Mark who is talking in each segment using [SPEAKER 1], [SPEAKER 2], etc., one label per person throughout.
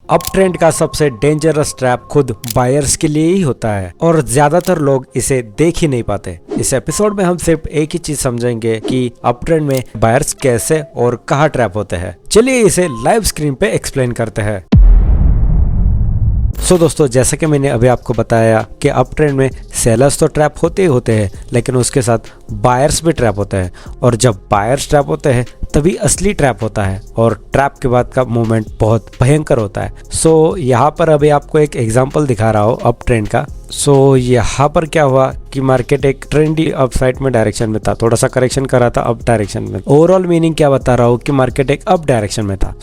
[SPEAKER 1] Up trend का सबसे dangerous trap खुद बायर्स के लिए ही होता है और ज्यादातर लोग इसे देख ही नहीं पाते। इस एपिसोड में हम सिर्फ एक ही चीज समझेंगे कि अप ट्रेंड में बायर्स कैसे और कहाँ ट्रैप होते हैं। चलिए इसे लाइव स्क्रीन पे एक्सप्लेन करते हैं। दोस्तों, जैसा कि मैंने अभी आपको बताया कि अप ट्रेंड में सेलर्स तो ट्रैप होते ही होते हैं, लेकिन उसके साथ बायर्स भी ट्रैप होते हैं और जब बायर्स ट्रैप होते हैं तभी असली ट्रैप होता है और ट्रैप के बाद का मूवमेंट बहुत भयंकर होता है। यहाँ पर अभी आपको एक एग्जांपल दिखा रहा हूँ अप ट्रेंड का। यहाँ पर क्या हुआ कि मार्केट एक ट्रेंडी अपसाइड में डायरेक्शन में था, थोड़ा सा करेक्शन कर रहा था अप डायरेक्शन में। ओवरऑल मीनिंग क्या बता रहा हूँ कि मार्केट एक अप डायरेक्शन में था।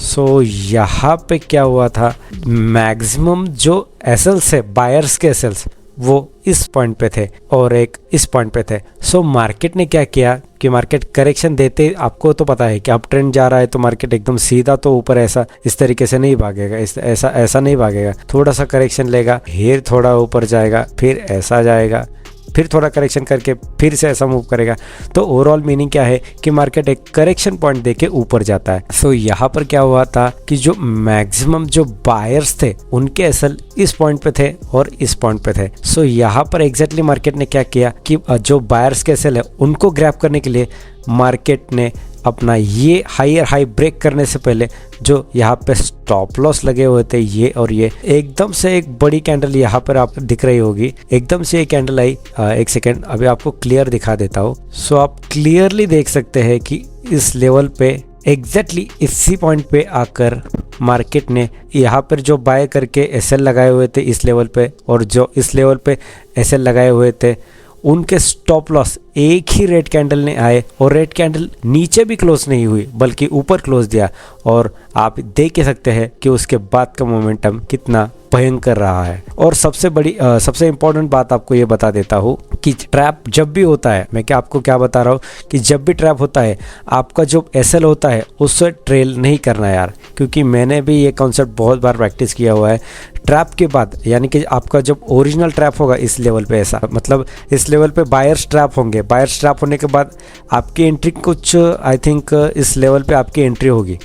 [SPEAKER 1] यहाँ पे क्या हुआ था, मैक्सिमम जो एसएल्स है, बायर्स के एसएल्स, वो इस पॉइंट पे थे और एक इस पॉइंट पे थे। मार्केट ने क्या किया कि मार्केट करेक्शन देते, आपको तो पता है कि अप ट्रेंड जा रहा है तो मार्केट एकदम सीधा तो ऊपर ऐसा इस तरीके से नहीं भागेगा, ऐसा नहीं भागेगा, थोड़ा सा करेक्शन लेगा, फिर थोड़ा ऊपर जाएगा, फिर ऐसा जाएगा, फिर थोड़ा करेक्शन करके फिर से ऐसा मूव करेगा। तो ओवरऑल मीनिंग क्या है कि मार्केट एक करेक्शन पॉइंट देके ऊपर जाता है। यहाँ पर क्या हुआ था कि जो मैक्सिमम जो बायर्स थे उनके एसएल इस पॉइंट पे थे और इस पॉइंट पे थे। यहाँ पर एग्जैक्टली मार्केट ने क्या किया कि जो बायर्स के एसएल है उनको ग्रैब करने के लिए मार्केट ने अपना ये हायर हाई ब्रेक करने से पहले जो यहाँ पे स्टॉप लॉस लगे हुए थे, ये और ये, एकदम से एक बड़ी कैंडल यहाँ पर आप दिख रही होगी, एकदम से एक कैंडल आई। एक सेकेंड, अभी आपको क्लियर दिखा देता हूँ। आप क्लियरली देख सकते हैं कि इस लेवल पे एग्जैक्टली इसी पॉइंट पे आकर मार्केट ने यहाँ पर जो बाय करके एसएल लगाए हुए थे इस लेवल पे और जो इस लेवल पे एसएल लगाए हुए थे, उनके स्टॉप लॉस एक ही रेड कैंडल ने आए और रेड कैंडल नीचे भी क्लोज नहीं हुई बल्कि ऊपर क्लोज दिया। और आप देख सकते हैं कि उसके बाद का मोमेंटम कितना भयंकर रहा है। और सबसे इम्पोर्टेंट बात आपको ये बता देता हूँ कि ट्रैप जब भी होता है, मैं आपको क्या बता रहा हूँ कि जब भी ट्रैप होता है आपका जो एसएल होता है उससे ट्रेल नहीं करना यार, क्योंकि मैंने भी ये कॉन्सेप्ट बहुत बार प्रैक्टिस किया हुआ है। ट्रैप के बाद यानी कि आपका जब ओरिजिनल ट्रैप होगा इस लेवल पे, ऐसा मतलब इस लेवल पे बायर्स ट्रैप होंगे, बायर्स ट्रैप होने के बाद आपकी एंट्री कुछ आई थिंक इस लेवल पे आपकी एंट्री होगी।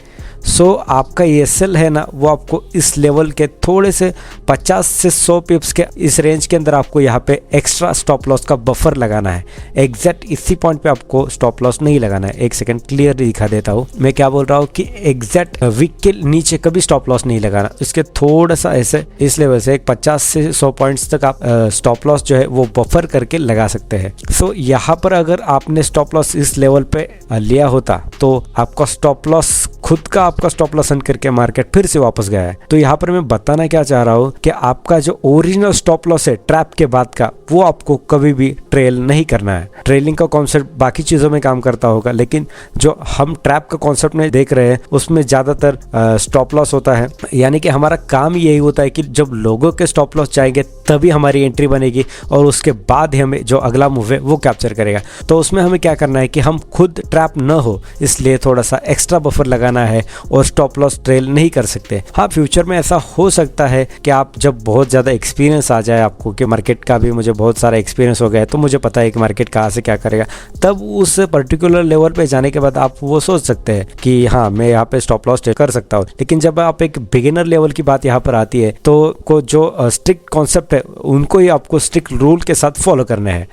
[SPEAKER 1] आपका एसएल है ना, वो आपको इस लेवल के थोड़े से 50 से 100 पिप्स के इस रेंज के अंदर आपको यहाँ पे एक्स्ट्रा स्टॉप लॉस का बफर लगाना है। एग्जैक्ट इसी पॉइंट पे आपको स्टॉप लॉस नहीं लगाना है। एक सेकंड क्लियरली दिखा देता हूँ मैं क्या बोल रहा हूँ कि एग्जैक्ट वीक के नीचे कभी स्टॉप लॉस नहीं लगाना, इसके थोड़ा सा ऐसे इस लेवल से एक 50 से 100 पॉइंट्स तक आप स्टॉप लॉस जो है वो बफर करके लगा सकते हैं। यहाँ पर अगर आपने स्टॉप लॉस इस लेवल पे लिया होता तो आपका स्टॉप लॉस खुद का आपका स्टॉप लॉस एंड करके मार्केट फिर से वापस गया है। तो यहाँ पर मैं बताना क्या चाह रहा हूँ कि आपका जो ओरिजिनल स्टॉप लॉस है ट्रैप के बाद का, वो आपको कभी भी ट्रेल नहीं करना है। ट्रेलिंग का कॉन्सेप्ट बाकी चीजों में काम करता होगा, लेकिन जो हम ट्रैप का कॉन्सेप्ट में देख रहे हैं उसमें ज्यादातर स्टॉप लॉस होता है। यानी कि हमारा काम यही होता है कि जब लोगों के स्टॉप लॉस जाएंगे तभी हमारी एंट्री बनेगी और उसके बाद ही हमें जो अगला मूव है वो कैप्चर करेगा। तो उसमें हमें क्या करना है कि हम खुद ट्रैप न हो इसलिए थोड़ा सा एक्स्ट्रा बफर लगाना है और स्टॉप लॉस ट्रेल नहीं कर सकते। हाँ, फ्यूचर में ऐसा हो सकता है कि आप जब बहुत ज़्यादा एक्सपीरियंस आ जाए आपको, कि मार्केट का भी मुझे बहुत सारा एक्सपीरियंस हो गया है तो मुझे पता है कि मार्केट कहाँ से क्या करेगा, तब उस पर्टिकुलर लेवल पे जाने के बाद आप वो सोच सकते हैं कि हाँ मैं यहाँ पे स्टॉप लॉस कर सकता हूँ। लेकिन जब आप एक बिगिनर लेवल की बात यहाँ पर आती है तो को जो स्ट्रिक्ट कॉन्सेप्ट है उनको ही आपको स्ट्रिक्ट रूल के साथ फॉलो करना है।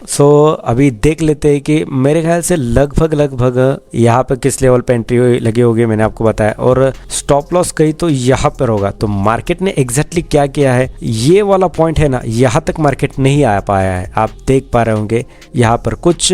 [SPEAKER 1] अभी देख लेते हैं कि मेरे ख्याल से लगभग यहाँ पे किस लेवल पे एंट्री लगी होगी, मैंने आपको बताया, और स्टॉप लॉस कहीं तो यहाँ पर होगा। तो मार्केट ने एग्जैक्टली क्या किया है, ये वाला पॉइंट है ना, यहाँ तक मार्केट नहीं आ पाया है। आप देख पा रहे होंगे यहाँ पर कुछ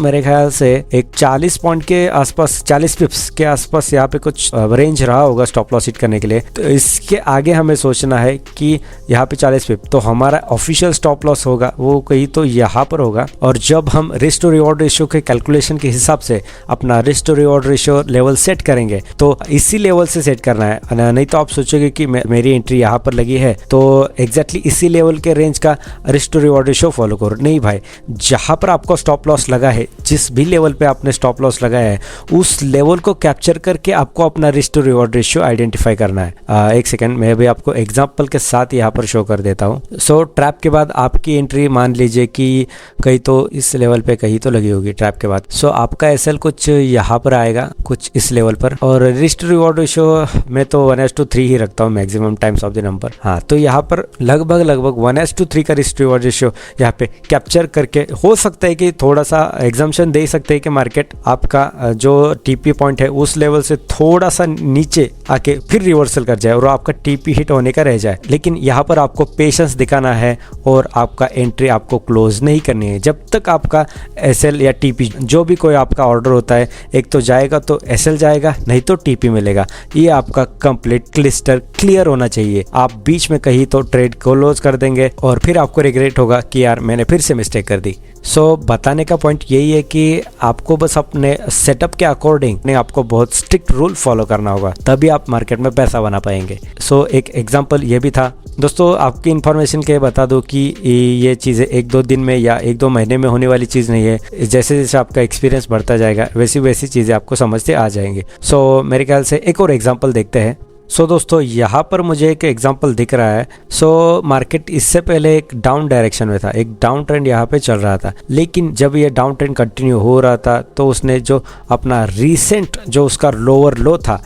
[SPEAKER 1] मेरे ख्याल से एक 40 पॉइंट के आसपास, 40 पिप्स के आसपास यहाँ पे कुछ रेंज रहा होगा स्टॉप लॉस हिट करने के लिए। तो इसके आगे हमें सोचना है कि यहाँ पे 40 पिप तो हमारा ऑफिशियल स्टॉप लॉस होगा वो कहीं तो यहाँ पर होगा। और जब हम रिस्क टू रिवॉर्ड रेशियो के कैलकुलेशन के हिसाब से अपना risk to reward ratio level set करेंगे तो इसी लेवल से सेट करना है, नहीं तो आप सोचोगे कि मेरी एंट्री यहाँ पर लगी है तो एग्जैक्टली इसी लेवल के रेंज का risk to reward ratio follow करो। नहीं भाई, जहाँ पर आपको स्टॉप लॉस लगा है, जिस भी लेवल पे आपने स्टॉप लॉस लगाया है उस लेवल को कैप्चर करके आपको अपना risk to reward ratio identify करना है। एक सेकंड, मैं भी आपको एग्जांपल के साथ यहाँ पर शो कर देता हूँ। सो ट्रैप के बाद आपकी एंट्री मान लीजिए कि कहीं तो इस लेवल पे कहीं तो लगी होगी ट्रैप के बाद। सो आपका एसएल कुछ यहाँ पर आएगा, कुछ इस लेवल पर। और रिस्क टू रिवॉर्ड रेशियो मैं तो 1:3 ही रखता हूँ maximum times of the number. हाँ, तो यहाँ पर लगभग 1:3 का रिस्क टू रिवॉर्ड रेशियो यहाँ पे कैप्चर करके हो सकता है कि थोड़ा सा एग्जाम्पशन दे सकते हैं कि मार्केट आपका जो टीपी पॉइंट है उस लेवल से थोड़ा सा नीचे आके फिर रिवर्सल कर जाए और आपका टीपी हिट होने का रह जाए। लेकिन यहाँ पर आपको पेशेंस दिखाना है और आपका एंट्री आपको क्लोज नहीं करनी है जब तक आपका एसएल या टीपी जो भी कोई आपका ऑर्डर होता है, एक तो जाएगा तो एसएल जाएगा, नहीं तो टीपी मिलेगा। ये आपका कंप्लीट क्लिस्टर क्लियर होना चाहिए। आप बीच में कहीं तो ट्रेड क्लोज कर देंगे और फिर आपको रिग्रेट होगा कि यार मैंने फिर से मिस्टेक कर दी। सो बताने का पॉइंट यही है कि आपको बस अपने सेटअप के अकॉर्डिंग आपको बहुत स्ट्रिक्ट रूल फॉलो करना होगा, तभी आप मार्केट में पैसा बना पाएंगे। सो एक एग्जांपल ये भी था दोस्तों। आपकी इन्फॉर्मेशन के बता दो कि ये चीज़ें 1-2 दिन में या 1-2 महीने में होने वाली चीज़ नहीं है। जैसे जैसे आपका एक्सपीरियंस बढ़ता जाएगा वैसी वैसी चीज़ें आपको समझते आ जाएंगे। सो मेरे ख्याल से एक और एग्जांपल देखते हैं। सो दोस्तों यहाँ पर मुझे एक एग्जांपल दिख रहा है। सो मार्केट इससे पहले एक डाउन डायरेक्शन में था, एक डाउन ट्रेंड यहाँ पे चल रहा था। लेकिन जब ये डाउन ट्रेंड कंटिन्यू हो रहा था तो उसने जो अपना रीसेंट जो उसका लोअर लो था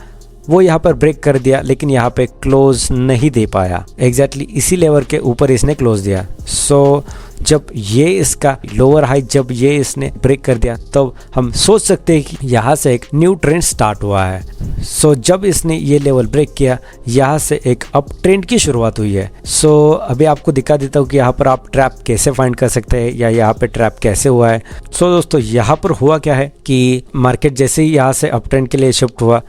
[SPEAKER 1] वो यहाँ पर ब्रेक कर दिया, लेकिन यहाँ पे क्लोज नहीं दे पाया। एग्जैक्टली इसी लेवल के ऊपर इसने क्लोज दिया। सो जब ये इसका लोअर हाई जब ये इसने ब्रेक कर दिया तब हम सोच सकते हैं कि यहाँ से एक न्यू ट्रेंड स्टार्ट हुआ है। सो जब इसने ये लेवल ब्रेक किया यहाँ से एक अप ट्रेंड की शुरुआत हुई है। सो अभी आपको दिखा देता हूँ कि यहाँ पर आप ट्रैप कैसे फाइंड कर सकते हैं या यहाँ पे ट्रैप कैसे हुआ है। सो दोस्तों यहाँ पर हुआ क्या है कि मार्केट जैसे ही यहाँ से अप ट्रेंड के लिए शिफ्ट हुआ,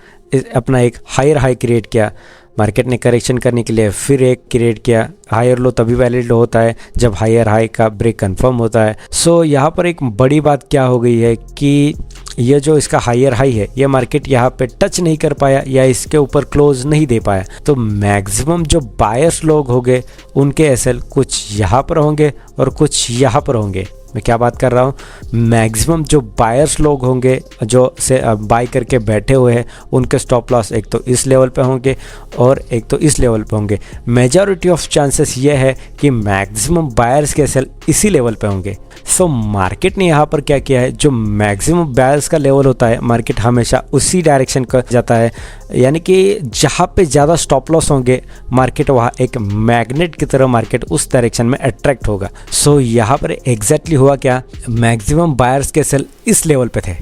[SPEAKER 1] अपना एक हायर हाई क्रिएट किया। मार्केट ने करेक्शन करने के लिए फिर एक क्रिएट किया। हायर लो तभी वैलिड लो होता है जब हायर हाई का ब्रेक कंफर्म होता है। सो यहाँ पर एक बड़ी बात क्या हो गई है कि ये जो इसका हायर हाई है ये मार्केट यहाँ पे टच नहीं कर पाया या इसके ऊपर क्लोज नहीं दे पाया। तो मैक्सिमम जो बायर्स लोग होंगे उनके एसएल कुछ यहाँ पर होंगे और कुछ यहाँ पर होंगे। मैं क्या बात कर रहा हूँ, मैक्सिमम जो बायर्स लोग होंगे जो से बाय करके बैठे हुए हैं उनके स्टॉप लॉस एक तो इस लेवल पे होंगे और एक तो इस लेवल पे होंगे। मेजॉरिटी ऑफ चांसेस ये है कि मैक्सिमम बायर्स के सेल इसी लेवल पे होंगे। सो मार्केट ने यहाँ पर क्या किया है, जो मैक्सिमम बायर्स का लेवल होता है मार्केट हमेशा उसी डायरेक्शन का जाता है, यानी कि जहाँ पे ज़्यादा स्टॉप लॉस होंगे मार्केट वहाँ एक मैग्नेट की तरह मार्केट उस डायरेक्शन में अट्रैक्ट होगा। सो यहाँ पर एग्जैक्टली हुआ क्या, मैक्सिमम बायर्स के सेल इस लेवल पे थे।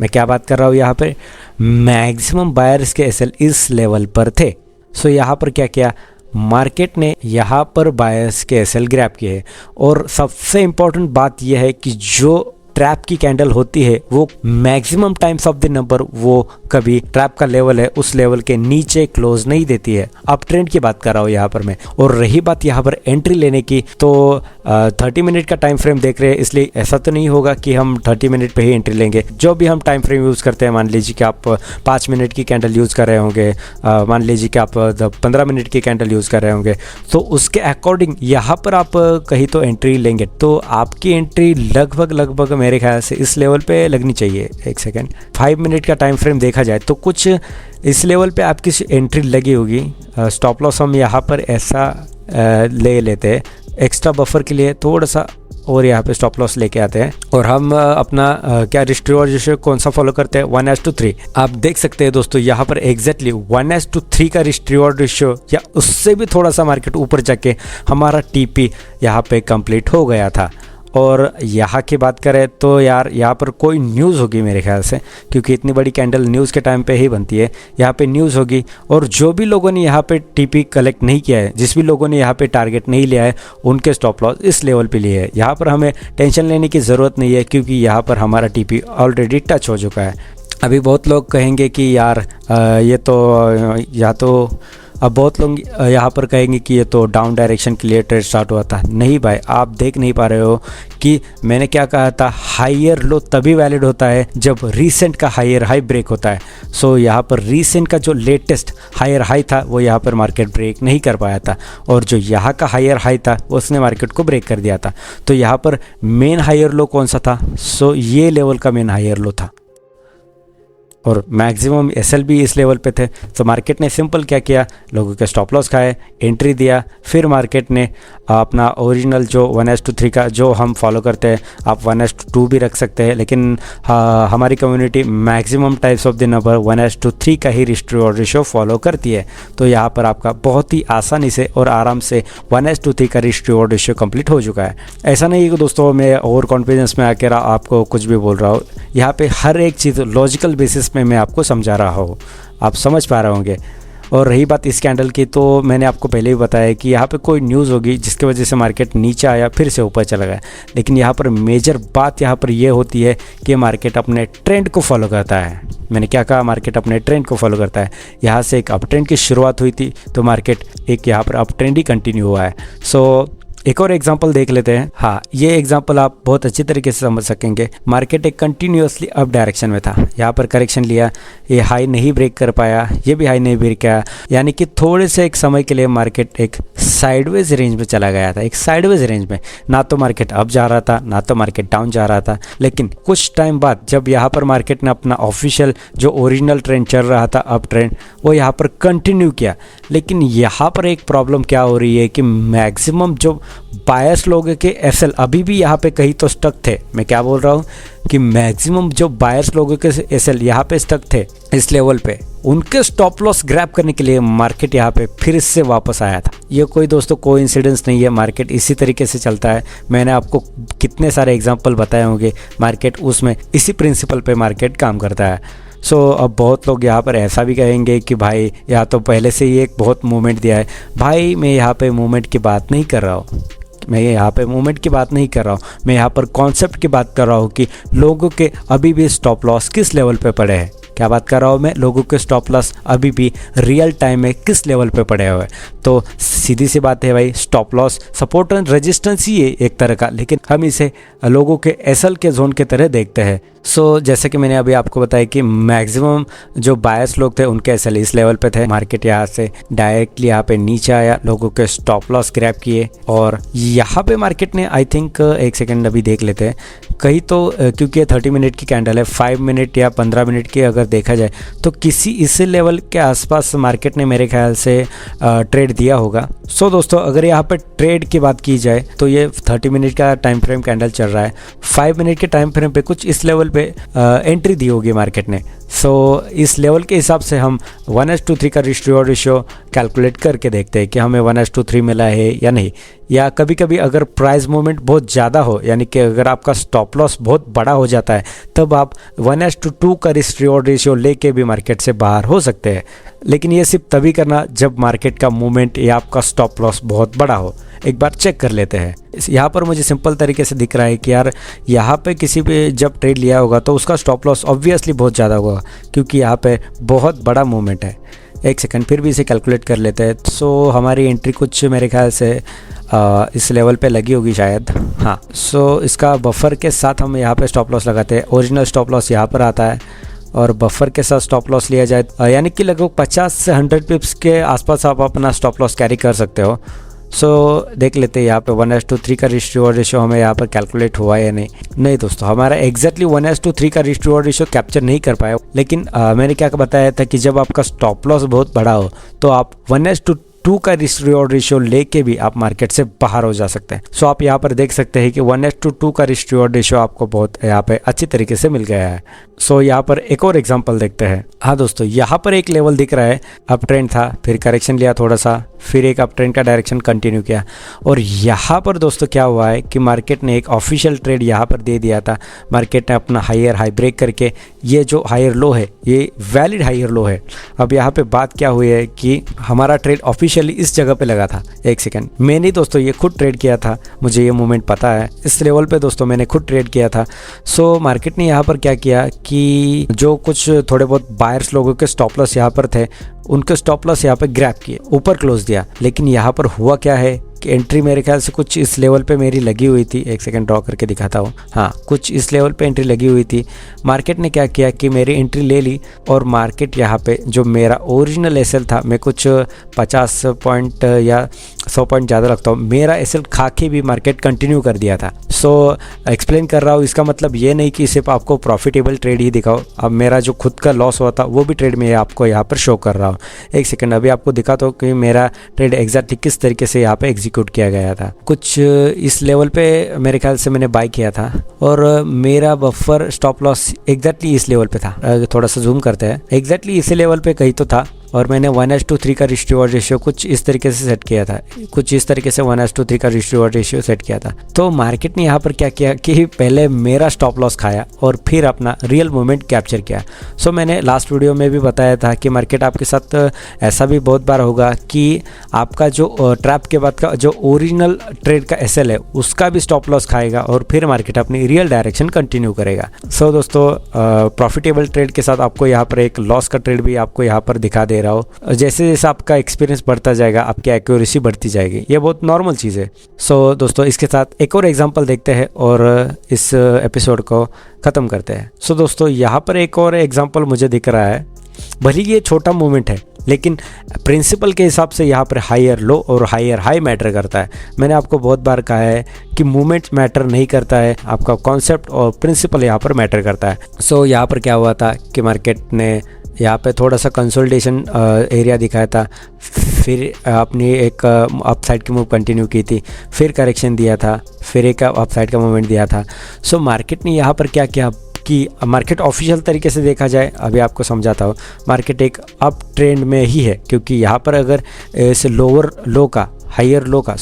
[SPEAKER 1] मैं क्या बात कर रहा हूँ यहाँ पे, मैक्सिमम बायर्स के सेल इस लेवल पर थे। सो यहाँ पर क्या किया, मार्केट ने यहाँ पर बायर्स के एसएल ग्रैब किए। और सबसे इम्पोर्टेंट बात यह है कि जो ट्रैप की कैंडल होती है वो maximum times of the number वो कभी ट्रैप का लेवल है उस लेवल के नीचे क्लोज नहीं देती है। अप ट्रेंड की बात कर रहा हूँ यहाँ पर मैं। और रही बात यहाँ पर एंट्री लेने की, तो 30 मिनट का टाइम फ्रेम देख रहे हैं, इसलिए ऐसा तो नहीं होगा कि हम 30 मिनट पे ही एंट्री लेंगे। जो भी हम टाइम फ्रेम यूज़ करते हैं, मान लीजिए कि आप 5 मिनट की कैंडल यूज़ कर रहे होंगे, मान लीजिए कि आप 15 मिनट की कैंडल यूज़ कर रहे होंगे, तो उसके अकॉर्डिंग यहाँ पर आप कहीं तो एंट्री लेंगे तो आपकी एंट्री लगभग मेरे ख्याल से इस लेवल पे लगनी चाहिए। एक सेकेंड, 5 मिनट का टाइम फ्रेम देखा जाए तो कुछ इस लेवल पे आपकी एंट्री लगी होगी। स्टॉप लॉस हम यहाँ पर ऐसा ले लेते हैं एक्स्ट्रा बफर के लिए थोड़ा सा, और यहाँ पे स्टॉप लॉस लेके आते हैं और हम अपना क्या रिस्क रिवॉर्ड रेशियो कौन सा फॉलो करते हैं, 1:3। आप देख सकते हैं दोस्तों यहाँ पर एग्जैक्टली 1:3 का रिस्क रिवॉर्ड रेशियो या उससे भी थोड़ा सा मार्केट ऊपर जाके हमारा टीपी यहाँ पे कंप्लीट हो गया था। और यहाँ की बात करें तो यार यहाँ पर कोई न्यूज़ होगी मेरे ख्याल से, क्योंकि इतनी बड़ी कैंडल न्यूज़ के टाइम पे ही बनती है। यहाँ पे न्यूज़ होगी और जो भी लोगों ने यहाँ पे टीपी कलेक्ट नहीं किया है, जिस भी लोगों ने यहाँ पे टारगेट नहीं लिया है, उनके स्टॉप लॉस इस लेवल पे लिए है। यहाँ पर हमें टेंशन लेने की ज़रूरत नहीं है क्योंकि यहाँ पर हमारा टीपी ऑलरेडी टच हो चुका है। अभी बहुत लोग कहेंगे कि यार ये तो या तो अब बहुत लोग यहाँ पर कहेंगे कि ये तो डाउन डायरेक्शन के लिए ट्रेड स्टार्ट हुआ था। नहीं भाई, आप देख नहीं पा रहे हो कि मैंने क्या कहा था, हायर लो तभी वैलिड होता है जब रीसेंट का हायर हाई ब्रेक होता है। सो यहाँ पर रीसेंट का जो लेटेस्ट हायर हाई था वो यहाँ पर मार्केट ब्रेक नहीं कर पाया था, और जो यहाँ का हायर हाई था उसने मार्केट को ब्रेक कर दिया था। तो यहाँ पर मेन हायर लो कौन सा था, सो ये लेवल का मेन हायर लो था। और मैक्सिमम एसएल भी इस लेवल पे थे। तो मार्केट ने सिंपल क्या किया, लोगों के स्टॉप लॉस खाए, एंट्री दिया, फिर मार्केट ने अपना ओरिजिनल जो 1:3 का जो हम फॉलो करते हैं, आप 1:2 भी रख सकते हैं, लेकिन हमारी community maximum types of the number 1:3 का ही रिस्क रिवॉर्ड रेशियो फॉलो करती है। तो यहाँ पर आपका बहुत ही आसानी से और आराम से 1:3 का रिस्क रिवॉर्ड रेशियो कंप्लीट हो चुका है। ऐसा नहीं है कि दोस्तों मैं ओवर कॉन्फिडेंस में आकर आपको कुछ भी बोल रहा हूँ, यहाँ पे हर एक चीज़ लॉजिकल बेसिस में मैं आपको समझा रहा हूँ, आप समझ पा रहे होंगे। और रही बात इस कैंडल की, तो मैंने आपको पहले ही बताया कि यहाँ पे कोई न्यूज़ होगी जिसकी वजह से मार्केट नीचे आया फिर से ऊपर चला गया, लेकिन यहाँ पर मेजर बात यहाँ पर ये होती है कि मार्केट अपने ट्रेंड को फॉलो करता है। मैंने क्या कहा, मार्केट अपने ट्रेंड को फॉलो करता है। यहाँ से एक अप ट्रेंड की शुरुआत हुई थी, तो मार्केट एक यहाँ पर अप ट्रेंड ही कंटिन्यू हुआ है। सो एक और एग्जांपल देख लेते हैं। हाँ, ये एग्जांपल आप बहुत अच्छी तरीके से समझ सकेंगे। मार्केट एक कंटिन्यूअसली अप डायरेक्शन में था, यहाँ पर करेक्शन लिया, ये हाई नहीं ब्रेक कर पाया, ये भी हाई नहीं ब्रेक किया, यानी कि थोड़े से एक समय के लिए मार्केट एक साइडवेज रेंज में चला गया था। एक साइडवेज रेंज में ना तो मार्केट अप जा रहा था, ना तो मार्केट डाउन जा रहा था। लेकिन कुछ टाइम बाद जब यहाँ पर मार्केट ने अपना ऑफिशियल जो ओरिजिनल ट्रेंड चल रहा था अप ट्रेंड, वो यहाँ पर कंटिन्यू किया। लेकिन यहाँ पर एक प्रॉब्लम क्या हो रही है कि मैक्सिमम जो बायर्स लोगों के एसएल अभी भी यहाँ पे कहीं तो स्टक थे। मैं क्या बोल रहा हूँ कि मैक्सिमम जो बायर्स लोगों के एसएल यहाँ पे स्टक थे इस लेवल पे, उनके स्टॉप लॉस ग्रैब करने के लिए मार्केट यहाँ पे फिर से वापस आया था। ये कोई दोस्तों कोइंसिडेंस नहीं है, मार्केट इसी तरीके से चलता है। मैंने आपको कितने सारे एग्जांपल बताए होंगे, मार्केट उसमें इसी प्रिंसिपल पे मार्केट काम करता है। अब बहुत लोग यहाँ पर ऐसा भी कहेंगे कि भाई या तो पहले से ही एक बहुत मूवमेंट दिया है। भाई मैं यहाँ पे मूवमेंट की बात नहीं कर रहा हूँ, मैं यहाँ पे मूवमेंट की बात नहीं कर रहा हूँ, मैं यहाँ पर कॉन्सेप्ट की बात कर रहा हूँ कि लोगों के अभी भी स्टॉप लॉस किस लेवल पे पड़े हैं। क्या बात कर रहा हूँ मैं, लोगों के स्टॉप लॉस अभी भी रियल टाइम में किस लेवल पे पड़े हुए हैं। तो सीधी सी बात है भाई, stop loss support and resistance ही है एक तरह का, लेकिन हम इसे लोगों के एसएल के जोन के तरह देखते हैं। जैसे कि मैंने अभी आपको बताया कि मैक्सिमम जो बायर्स लोग थे उनके एसएल इस लेवल पे थे। मार्केट यहाँ से डायरेक्टली यहाँ पे नीचे आया, लोगों के स्टॉप लॉस ग्रैब किए और यहाँ पे मार्केट ने आई थिंक एक सेकेंड अभी देख लेते हैं कहीं तो, क्योंकि 30 मिनट की कैंडल है, 5 मिनट या 15 मिनट की अगर देखा जाए तो किसी इस लेवल के आसपास मार्केट ने मेरे ख्याल से ट्रेड दिया होगा। दोस्तों अगर यहाँ पे ट्रेड की बात की जाए तो ये 30 मिनट का टाइम फ्रेम कैंडल चल रहा है, 5 मिनट के टाइम फ्रेम पे कुछ इस लेवल पे एंट्री दी होगी मार्केट ने। इस लेवल के हिसाब से हम 1:3 का रिस्क रिवॉर्ड रेशियो कैलकुलेट करके देखते हैं कि हमें 1:3 मिला है या नहीं। या कभी कभी अगर प्राइस मूवमेंट बहुत ज़्यादा हो, यानी कि अगर आपका स्टॉप लॉस बहुत बड़ा हो जाता है, तब आप 1:2 का रिस्क रिवॉर्ड रेशियो लेके भी मार्केट से बाहर हो सकते हैं। लेकिन ये सिर्फ तभी करना जब मार्केट का मूवमेंट या आपका स्टॉप लॉस बहुत बड़ा हो। एक बार चेक कर लेते हैं। यहाँ पर मुझे सिंपल तरीके से दिख रहा है कि यार यहाँ पे किसी पे जब ट्रेड लिया होगा तो उसका स्टॉप लॉस ऑब्वियसली बहुत ज़्यादा होगा, क्योंकि यहाँ पे बहुत बड़ा मूवमेंट है। एक सेकंड फिर भी इसे कैलकुलेट कर लेते हैं। हमारी एंट्री कुछ मेरे ख्याल से इस लेवल पे लगी होगी शायद। हाँ, इसका बफर के साथ हम यहाँ पे स्टॉप लॉस लगाते हैं। ओरिजिनल स्टॉप लॉस यहाँ पर आता है और बफर के साथ स्टॉप लॉस लिया जाए, यानी कि लगभग 50 से 100 पिप्स के आसपास आप अपना स्टॉप लॉस कैरी कर सकते हो। देख लेते हैं यहाँ पे 1:3 का रिस्क रिवॉर्ड रेशियो हमें यहाँ पर कैलकुलेट हुआ है या नहीं दोस्तों, हमारा एग्जैक्टली 1:3 का रिस्क रिवॉर्ड रेशियो कैप्चर नहीं कर पाया। लेकिन मैंने क्या बताया था कि जब आपका स्टॉप लॉस बहुत बड़ा हो तो आप 1:2 का रिस्क रिवॉर्ड रेशियो लेके भी आप मार्केट से बाहर हो जा सकते हैं। आप यहाँ पर देख सकते हैं कि 1:2 का रिस्क रिवॉर्ड रेशियो आपको बहुत यहाँ पे अच्छी तरीके से मिल गया है। यहाँ पर एक और एग्जांपल देखते हैं। हाँ दोस्तों, यहाँ पर एक लेवल दिख रहा है, अप ट्रेंड था, फिर करेक्शन लिया थोड़ा सा, फिर एक अप ट्रेंड का डायरेक्शन कंटिन्यू किया और यहाँ पर दोस्तों क्या हुआ है कि मार्केट ने एक ऑफिशियल ट्रेड यहाँ पर दे दिया था। मार्केट ने अपना हाई ब्रेक करके ये जो हायर लो है ये वैलिड हायर लो है। अब यहाँ पे बात क्या हुई है कि हमारा ट्रेड ऑफिशियली इस जगह पे लगा था। एक सेकंड, मैंने दोस्तों ये खुद ट्रेड किया था, मुझे ये मूवमेंट पता है। इस लेवल पे दोस्तों मैंने खुद ट्रेड किया था। मार्केट ने यहाँ पर क्या किया कि जो कुछ थोड़े बहुत बायर्स लोगों के स्टॉप लॉस यहाँ पर थे, उनके स्टॉप लॉस यहाँ पे ग्रैब किए, ऊपर क्लोज दिया। लेकिन यहाँ पर हुआ क्या है कि एंट्री मेरे ख्याल से कुछ इस लेवल पे मेरी लगी हुई थी। एक सेकंड ड्रॉ करके दिखाता हूँ। हाँ, कुछ इस लेवल पे एंट्री लगी हुई थी। मार्केट ने क्या किया कि मेरी एंट्री ले ली और मार्केट यहाँ पे जो मेरा ओरिजिनल एसएल था, मैं कुछ 50 पॉइंट या 100 पॉइंट ज़्यादा रखता हूँ, मेरा एसएल खा के भी मार्केट कंटिन्यू कर दिया था। सो एक्सप्लेन कर रहा हूँ, इसका मतलब ये नहीं कि सिर्फ आपको प्रॉफिटेबल ट्रेड ही दिखाओ। अब मेरा जो खुद का लॉस हुआ था वो भी ट्रेड में आपको यहाँ पर शो कर रहा हूँ। एक सेकंड, अभी आपको दिखाता हूँ कि मेरा ट्रेड एग्जैक्टली किस तरीके से यहाँ पे एग्जीक्यूट किया गया था। कुछ इस लेवल पे मेरे ख्याल से मैंने बाय किया था और मेरा बफर स्टॉप लॉस एग्जैक्टली इस लेवल पे था। थोड़ा सा जूम करते हैं, एग्जैक्टली इसी लेवल पे कहीं तो था और मैंने 1:3 का रिस्क रिवॉर्ड रेशियो कुछ इस तरीके से सेट किया था, कुछ इस तरीके से 1:3 का रिस्क रिवॉर्ड रेशियो सेट किया था। तो मार्केट ने यहाँ पर क्या किया कि पहले मेरा स्टॉप लॉस खाया और फिर अपना रियल मूवमेंट कैप्चर किया। सो मैंने लास्ट वीडियो में भी बताया था कि मार्केट आपके साथ ऐसा भी बहुत बार होगा कि आपका जो ट्रैप के बाद का जो ओरिजिनल ट्रेड का एसएल है उसका भी स्टॉप लॉस खाएगा और फिर मार्केट अपनी रियल डायरेक्शन कंटिन्यू करेगा। सो दोस्तों, प्रॉफिटेबल ट्रेड के साथ आपको यहाँ पर एक लॉस का ट्रेड भी आपको यहाँ पर दिखा दे रहा हो। जैसे जैसे आपका एक्सपीरियंस बढ़ता जाएगा आपकी एक्यूरेसी बढ़ती जाएगी, ये बहुत नॉर्मल चीज़ है। सो दोस्तों, इसके साथ एक और एग्जांपल देखते हैं और इस एपिसोड को ख़त्म करते हैं। सो दोस्तों, यहाँ पर एक और एग्जांपल मुझे दिख रहा है, भले ये छोटा मूवमेंट है लेकिन प्रिंसिपल के हिसाब से यहाँ पर हायर लो और हायर हाई मैटर करता है। मैंने आपको बहुत बार कहा है कि मूवमेंट मैटर नहीं करता है, आपका कॉन्सेप्ट और प्रिंसिपल यहाँ पर मैटर करता है। सो यहाँ पर क्या हुआ था कि मार्केट ने यहाँ पे थोड़ा सा कंसोलिडेशन एरिया दिखाया था, फिर अपनी एक अपसाइड की मूव कंटिन्यू की थी, फिर करेक्शन दिया था, फिर एक अपसाइड का मूवमेंट दिया था। सो मार्केट ने यहाँ पर क्या किया कि मार्केट ऑफिशियल तरीके से देखा जाए, अभी आपको समझाता हूँ, मार्केट एक अप ट्रेंड में ही है क्योंकि यहाँ पर अगर इस लोअर लो का हायर लो का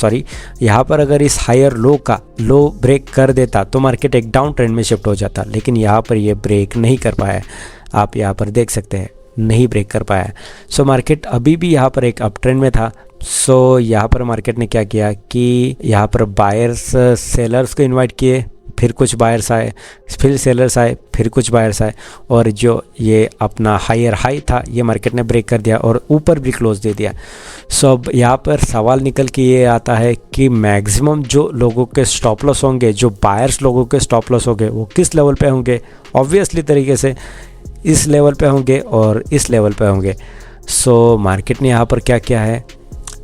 [SPEAKER 1] यहाँ पर अगर इस हायर लो का लो ब्रेक कर देता तो मार्केट एक डाउन ट्रेंड में शिफ्ट हो जाता, लेकिन यहाँ पर ये ब्रेक नहीं कर पाया। आप यहाँ पर देख सकते हैं, नहीं ब्रेक कर पाया। सो मार्केट अभी भी यहाँ पर एक अप ट्रेंड में था। सो यहाँ पर मार्केट ने क्या किया कि यहाँ पर बायर्स सेलर्स को इनवाइट किए, फिर कुछ बायर्स आए, फिर सेलर्स आए, फिर कुछ बायर्स आए और जो ये अपना हायर हाई था ये मार्केट ने ब्रेक कर दिया और ऊपर भी क्लोज दे दिया। सो अब यहाँ पर सवाल निकल के ये आता है कि मैक्सिमम जो लोगों के स्टॉप लॉस होंगे, जो बायर्स लोगों के स्टॉप लॉस होंगे, वो किस लेवल पे होंगे? ऑब्वियसली तरीके से इस लेवल पे होंगे और इस लेवल पे होंगे। सो मार्केट ने यहाँ पर क्या किया है,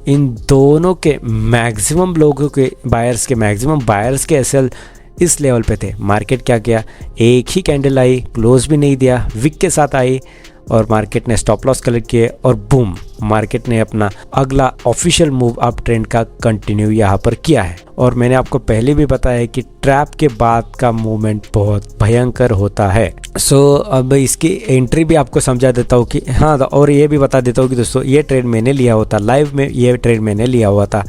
[SPEAKER 1] इन दोनों के मैक्सिमम लोगों के मैक्सिमम बायर्स के एसएल इस लेवल पे थे। मार्केट क्या किया, एक ही कैंडल आई, क्लोज भी नहीं दिया, विक के साथ आई और मार्केट ने स्टॉप लॉस कलेक्ट किए और बूम, मार्केट ने अपना अगला ऑफिशियल मूव अप ट्रेंड का कंटिन्यू यहाँ पर किया है। और मैंने आपको पहले भी बताया है कि ट्रैप के बाद का मूवमेंट बहुत भयंकर होता है। सो अब इसकी एंट्री भी आपको समझा देता हूँ कि हाँ, और ये भी बता देता हूँ कि दोस्तों ये ट्रेड मैंने लिया होता, लाइव में ये ट्रेड मैंने लिया हुआ था।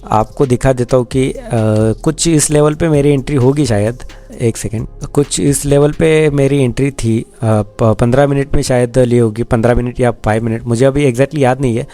[SPEAKER 1] आपको दिखा देता हूँ कि कुछ इस लेवल पे मेरी एंट्री होगी शायद, एक सेकेंड, कुछ इस लेवल पे मेरी एंट्री थी, 15 मिनट में शायद ली होगी, 15 मिनट या 5 मिनट, मुझे अभी एग्जैक्टली याद नहीं है,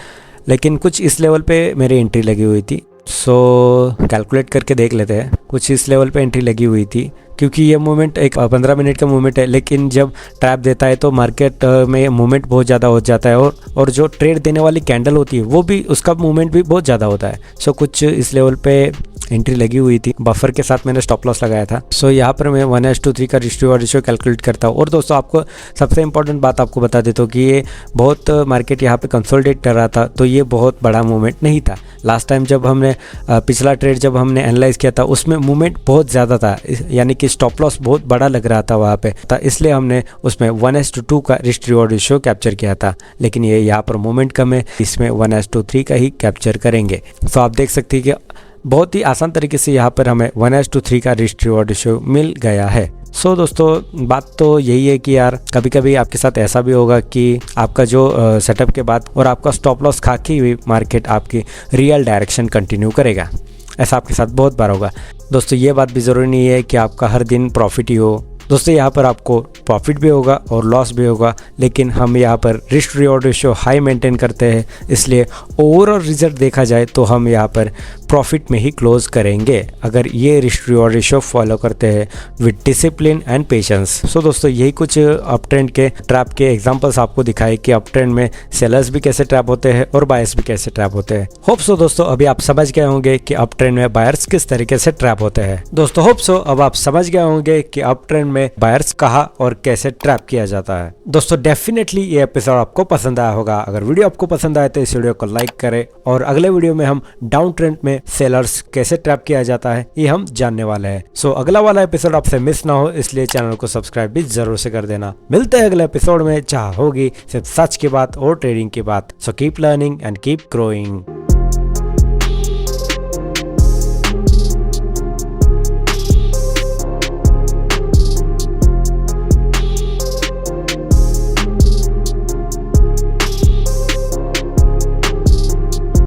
[SPEAKER 1] लेकिन कुछ इस लेवल पे मेरी एंट्री लगी हुई थी। सो कैलकुलेट करके देख लेते हैं, कुछ इस लेवल पे एंट्री लगी हुई थी क्योंकि ये मूवमेंट एक 15 मिनट का मूवमेंट है, लेकिन जब ट्रैप देता है तो मार्केट में मूवमेंट बहुत ज़्यादा हो जाता है और जो ट्रेड देने वाली कैंडल होती है वो भी, उसका मूवमेंट भी बहुत ज़्यादा होता है। सो कुछ इस लेवल पे एंट्री लगी हुई थी, बफर के साथ मैंने स्टॉप लॉस लगाया था। सो यहाँ पर मैं 1:3 का रिस्क रिवॉर्ड रेशियो कैलकुलेट करता हूँ। और दोस्तों, आपको सबसे इंपॉर्टेंट बात आपको बता देता हूँ कि ये बहुत मार्केट यहाँ पे कंसोलिडेट कर रहा था, तो ये बहुत बड़ा मूवमेंट नहीं था। लास्ट टाइम जब हमने पिछला ट्रेड जब हमने एनालाइज किया था उसमें मूवमेंट बहुत ज़्यादा था, यानी कि स्टॉप लॉस बहुत बड़ा लग रहा था वहाँ पे, इसलिए हमने उसमें 1:2 का रिस्क रिवॉर्ड रेशियो कैप्चर किया था। लेकिन ये यहाँ पर मूवमेंट कम है, इसमें 1:3 का ही कैप्चर करेंगे। तो आप देख सकते हैं कि बहुत ही आसान तरीके से यहाँ पर हमें 1:3 का रिस्क रिवॉर्ड रेशियो मिल गया है। सो दोस्तों, बात तो यही है कि यार कभी कभी आपके साथ ऐसा भी होगा कि आपका जो सेटअप के बाद और आपका स्टॉप लॉस खा के हुई मार्केट आपकी रियल डायरेक्शन कंटिन्यू करेगा। ऐसा आपके साथ बहुत बार होगा। दोस्तों, ये बात भी ज़रूरी नहीं है कि आपका हर दिन प्रॉफिट ही हो। दोस्तों, यहाँ पर आपको प्रॉफिट भी होगा और लॉस भी होगा, लेकिन हम यहाँ पर risk reward ratio high maintain करते हैं, इसलिए ओवरऑल रिजल्ट देखा जाए तो हम यहाँ पर प्रॉफिट में ही क्लोज करेंगे अगर ये रिस्क रिवॉर्ड रेशियो फॉलो करते हैं विद डिसिप्लिन एंड पेशेंस। सो दोस्तों, यही कुछ अप ट्रेंड के ट्रैप के एग्जांपल्स आपको दिखाए कि अप ट्रेंड में सेलर्स भी कैसे ट्रैप होते हैं और बायर्स भी कैसे ट्रैप होते हैं। होप सो दोस्तों, अभी आप समझ गए होंगे कि अप ट्रेंड में बायर्स किस तरीके से ट्रैप होते हैं। दोस्तों, होप सो अब आप समझ गए होंगे कि अप ट्रेंड में बायर्स कहाँ और कैसे ट्रैप किया जाता है। दोस्तों डेफिनेटली ये एपिसोड आपको पसंद आया होगा। अगर वीडियो आपको पसंद आए तो इस वीडियो को लाइक करें और अगले वीडियो में हम डाउन ट्रेंड में सेलर्स कैसे ट्रैप किया जाता है ये हम जानने वाले हैं। सो अगला वाला एपिसोड आपसे मिस ना हो इसलिए चैनल को सब्सक्राइब भी जरूर से कर देना। मिलते हैं अगले एपिसोड में जहाँ होगी सिर्फ सच की बात और ट्रेडिंग की बात। So keep learning and keep growing.